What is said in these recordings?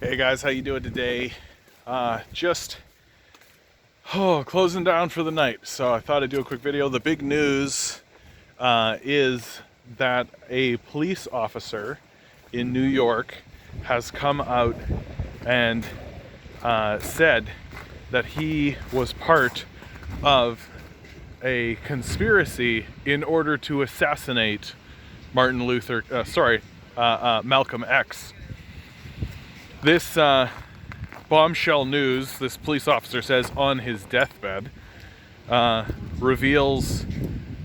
Hey guys, how you doing today? Just closing down for the night, so I thought I'd do a quick video. The big news is that a police officer in New York has come out and said that he was part of a conspiracy in order to assassinate Malcolm X. This bombshell news, this police officer says on his deathbed, reveals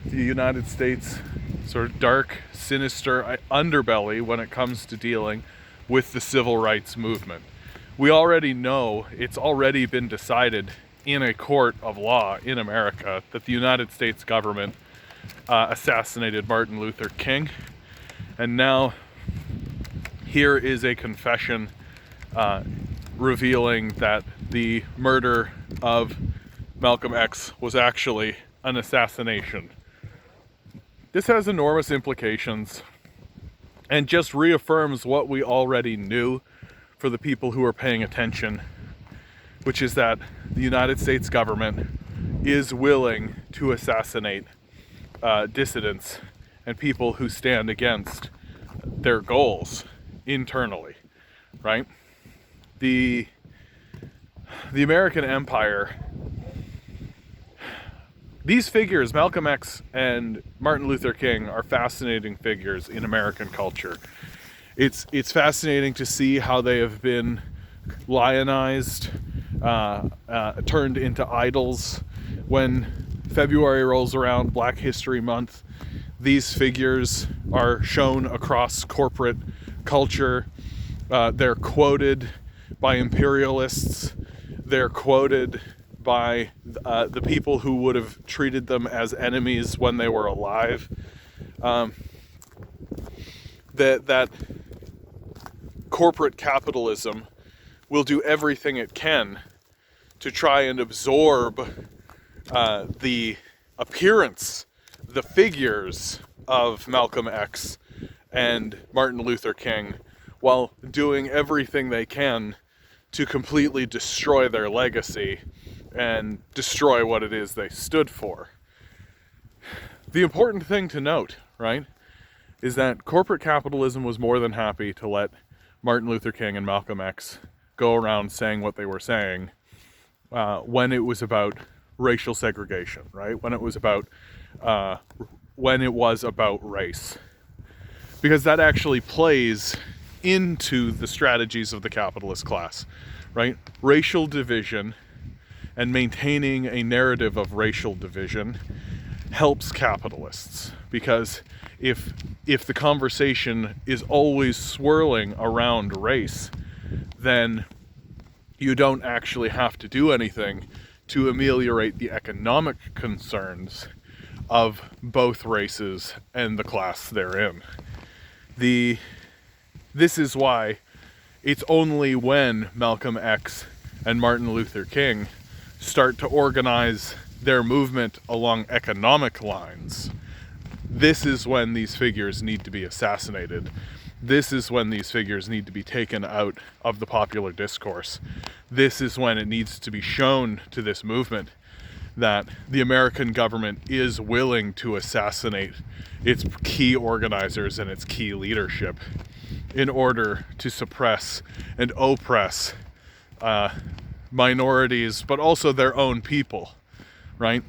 the United States sort of dark, sinister underbelly when it comes to dealing with the civil rights movement. We already know, it's already been decided in a court of law in America that the United States government assassinated Martin Luther King. And now here is a confession revealing that the murder of Malcolm X was actually an assassination. This has enormous implications and just reaffirms what we already knew for the people who are paying attention, which is that the United States government is willing to assassinate dissidents and people who stand against their goals internally, right? The American empire, these figures, Malcolm X and Martin Luther King, are fascinating figures in American culture. It's fascinating to see how they have been lionized, turned into idols. When February rolls around, Black History Month, these figures are shown across corporate culture. They're quoted by imperialists. They're quoted by the people who would have treated them as enemies when they were alive. That corporate capitalism will do everything it can to try and absorb the appearance, the figures of Malcolm X and Martin Luther King, while doing everything they can to completely destroy their legacy and destroy what it is they stood for. The important thing to note, right, is that corporate capitalism was more than happy to let Martin Luther King and Malcolm X go around saying what they were saying when it was about racial segregation, right? When it was about race. Because that actually plays into the strategies of the capitalist class, right? Racial division and maintaining a narrative of racial division helps capitalists, because if the conversation is always swirling around race, then you don't actually have to do anything to ameliorate the economic concerns of both races and the class they're in. This is why it's only when Malcolm X and Martin Luther King start to organize their movement along economic lines. This is when these figures need to be assassinated. This is when these figures need to be taken out of the popular discourse. This is when it needs to be shown to this movement that the American government is willing to assassinate its key organizers and its key leadership in order to suppress and oppress minorities, but also their own people, right?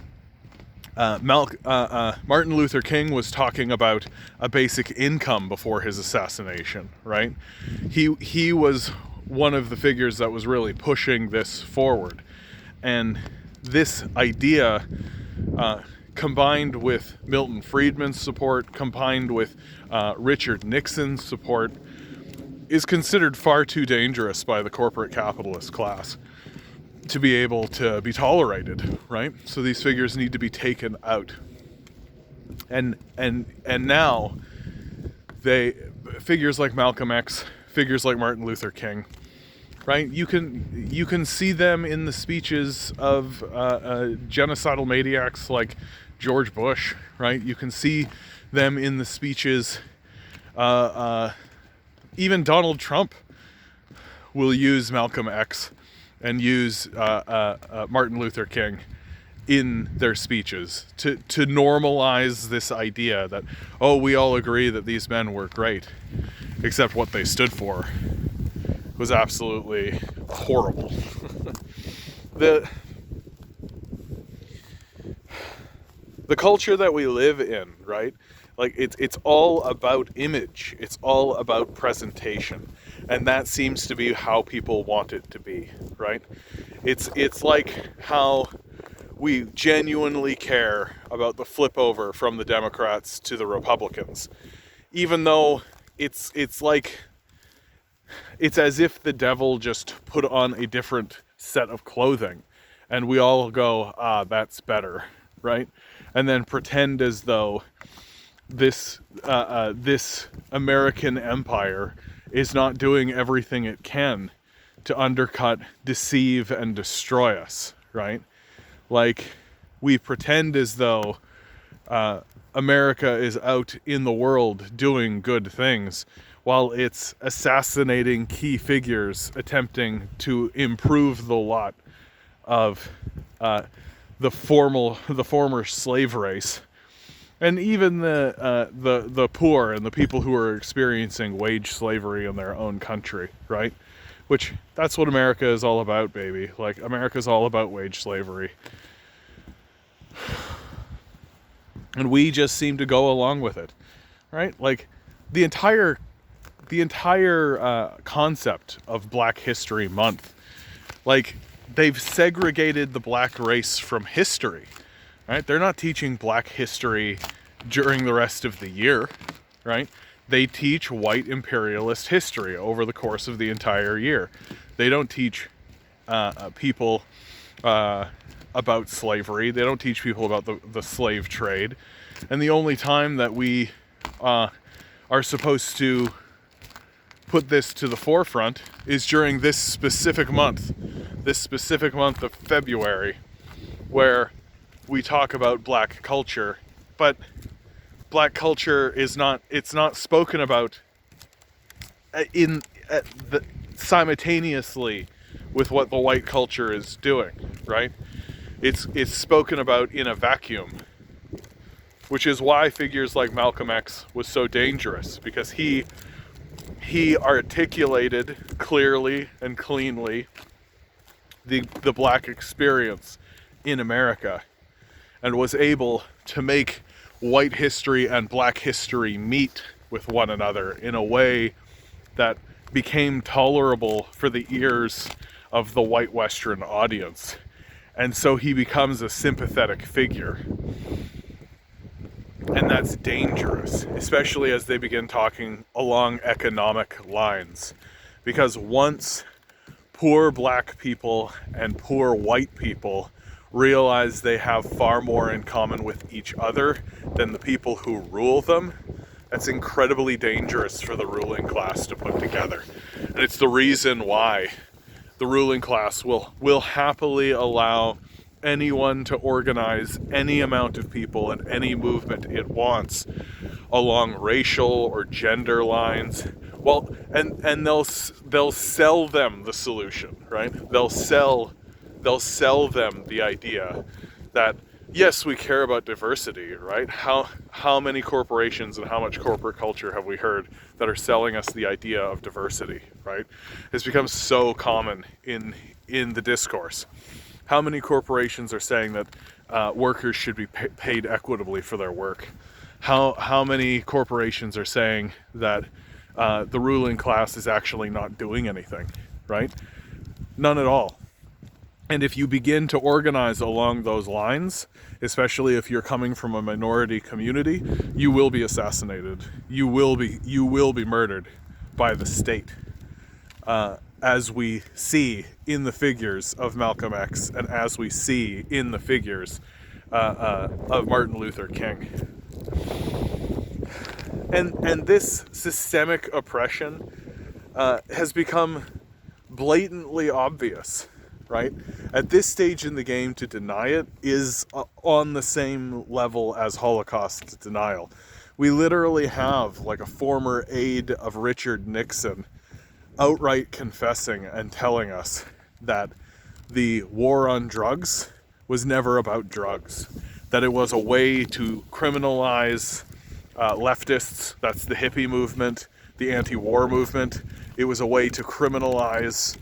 Martin Luther King was talking about a basic income before his assassination, right? He was one of the figures that was really pushing this forward. And this idea, combined with Milton Friedman's support, combined with Richard Nixon's support, is considered far too dangerous by the corporate capitalist class to be able to be tolerated, right? So these figures need to be taken out. And now figures like Malcolm X, figures like Martin Luther King, right? You can see them in the speeches of genocidal maniacs like George Bush, right? You can see them in the speeches, even Donald Trump will use Malcolm X and use Martin Luther King in their speeches to normalize this idea that, oh, we all agree that these men were great, except what they stood for was absolutely horrible. The culture that we live in, right? Like it's all about image. It's all about presentation. And that seems to be how people want it to be, right? It's like how we genuinely care about the flip over from the Democrats to the Republicans. Even though it's like it's as if the devil just put on a different set of clothing and we all go, that's better, right? And then pretend as though this American empire is not doing everything it can to undercut, deceive, and destroy us, right? Like, we pretend as though America is out in the world doing good things while it's assassinating key figures attempting to improve the lot of the former slave race, and even the poor and the people who are experiencing wage slavery in their own country, right? Which, that's what America is all about, baby. Like, America's all about wage slavery. And we just seem to go along with it, right? Like, the entire concept of Black History Month, like, they've segregated the black race from history, right? They're not teaching black history during the rest of the year, right? They teach white imperialist history over the course of the entire year. They don't teach people about slavery. They don't teach people about the slave trade. And the only time that we are supposed to put this to the forefront is during this specific month of February, where we talk about black culture. But black culture is not spoken about simultaneously with what the white culture is doing, right? It's spoken about in a vacuum, which is why figures like Malcolm X was so dangerous, because he articulated clearly and cleanly the black experience in America, and was able to make white history and black history meet with one another in a way that became tolerable for the ears of the white Western audience. And so he becomes a sympathetic figure. And that's dangerous, especially as they begin talking along economic lines. Because once poor black people and poor white people realize they have far more in common with each other than the people who rule them, that's incredibly dangerous for the ruling class to put together. And it's the reason why the ruling class will happily allow anyone to organize any amount of people in any movement it wants along racial or gender lines. Well, and they'll sell them the solution, right? They'll sell them the idea that, yes, we care about diversity, right? How many corporations and how much corporate culture have we heard that are selling us the idea of diversity, right? It's become so common in the discourse. How many corporations are saying that workers should be paid equitably for their work? How many corporations are saying that the ruling class is actually not doing anything, right? None at all. And if you begin to organize along those lines, especially if you're coming from a minority community, you will be assassinated. You will be murdered by the state, as we see in the figures of Malcolm X and as we see in the figures of Martin Luther King. And this systemic oppression has become blatantly obvious, right? At this stage in the game, to deny it is on the same level as Holocaust denial. We literally have like a former aide of Richard Nixon outright confessing and telling us that the war on drugs was never about drugs, that it was a way to criminalize leftists. That's the hippie movement, the anti-war movement. It was a way to criminalize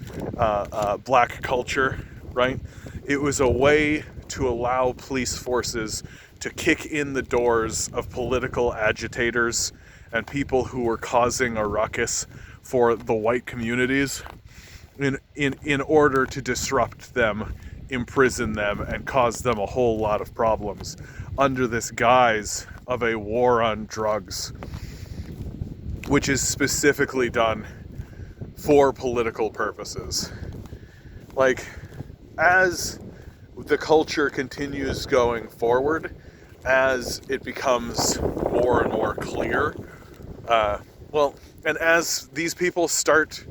black culture, right? It was a way to allow police forces to kick in the doors of political agitators and people who were causing a ruckus for the white communities in order to disrupt them, imprison them, and cause them a whole lot of problems under this guise of a war on drugs, which is specifically done for political purposes. Like, as the culture continues going forward, as it becomes more and more clear, and as these people start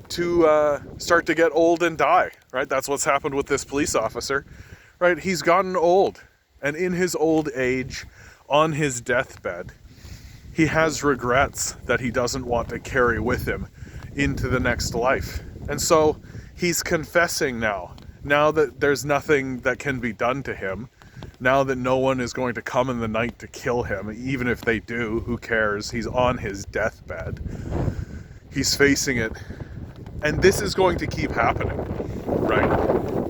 to get old and die, right? That's what's happened with this police officer, right? He's gotten old, and in his old age, on his deathbed, he has regrets that he doesn't want to carry with him into the next life. And so he's confessing now that there's nothing that can be done to him, now that no one is going to come in the night to kill him, even if they do, who cares? He's on his deathbed. He's facing it. And this is going to keep happening, right?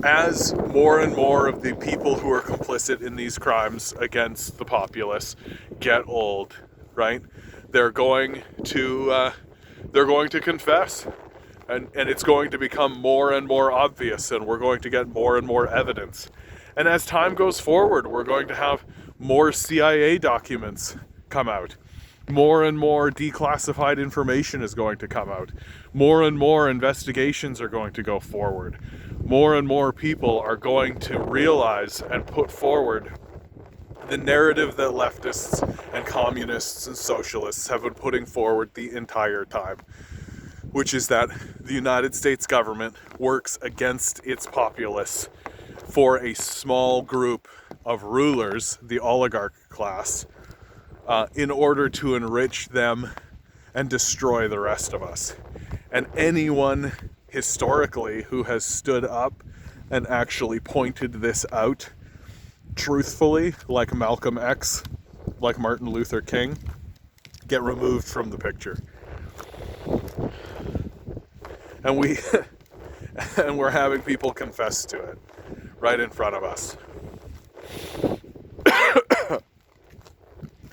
As more and more of the people who are complicit in these crimes against the populace get old, right? They're going to confess, and it's going to become more and more obvious, and we're going to get more and more evidence. And as time goes forward, we're going to have more CIA documents come out. More and more declassified information is going to come out. More and more investigations are going to go forward. More and more people are going to realize and put forward the narrative that leftists and communists and socialists have been putting forward the entire time, which is that the United States government works against its populace for a small group of rulers, the oligarch class, in order to enrich them and destroy the rest of us. And anyone historically who has stood up and actually pointed this out truthfully, like Malcolm X, like Martin Luther King, get removed from the picture. And we're having people confess to it right in front of us.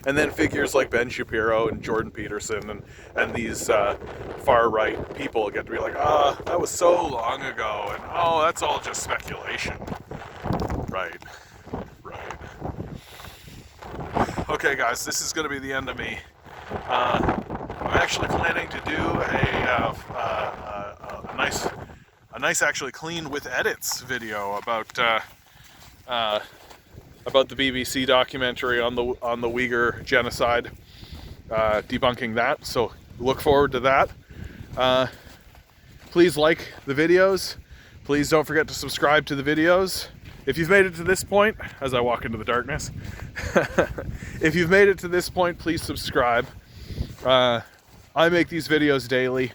And then figures like Ben Shapiro and Jordan Peterson and these far-right people get to be like, that was so long ago, and that's all just speculation. Right. Okay, guys, this is going to be the end of me. I'm actually planning to do a nice actually clean with edits video about the BBC documentary on the Uyghur genocide, debunking that. So look forward to that. Please like the videos. Please don't forget to subscribe to the videos. If you've made it to this point, as I walk into the darkness, if you've made it to this point, please subscribe. I make these videos daily.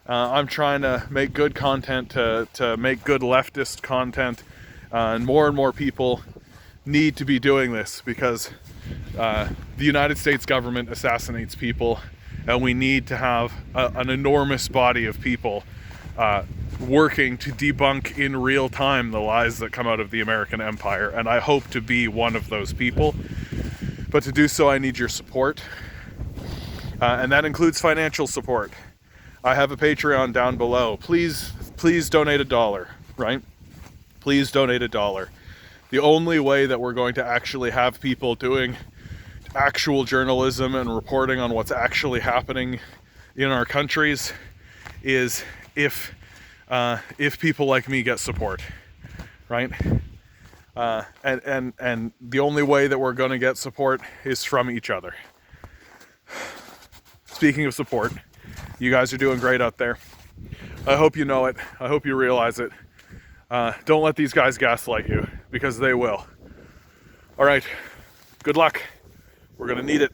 I'm trying to make good content, to make good leftist content, and more people need to be doing this because the United States government assassinates people, and we need to have an enormous body of people working to debunk in real time the lies that come out of the American empire, and I hope to be one of those people. But to do so, I need your support, and that includes financial support. I have a Patreon down below. Please donate $1, right? Please donate $1. The only way that we're going to actually have people doing actual journalism and reporting on what's actually happening in our countries is if people like me get support, right? And the only way that we're going to get support is from each other. Speaking of support, you guys are doing great out there. I hope you know it. I hope you realize it. Don't let these guys gaslight you, because they will. All right, good luck. We're going to need it.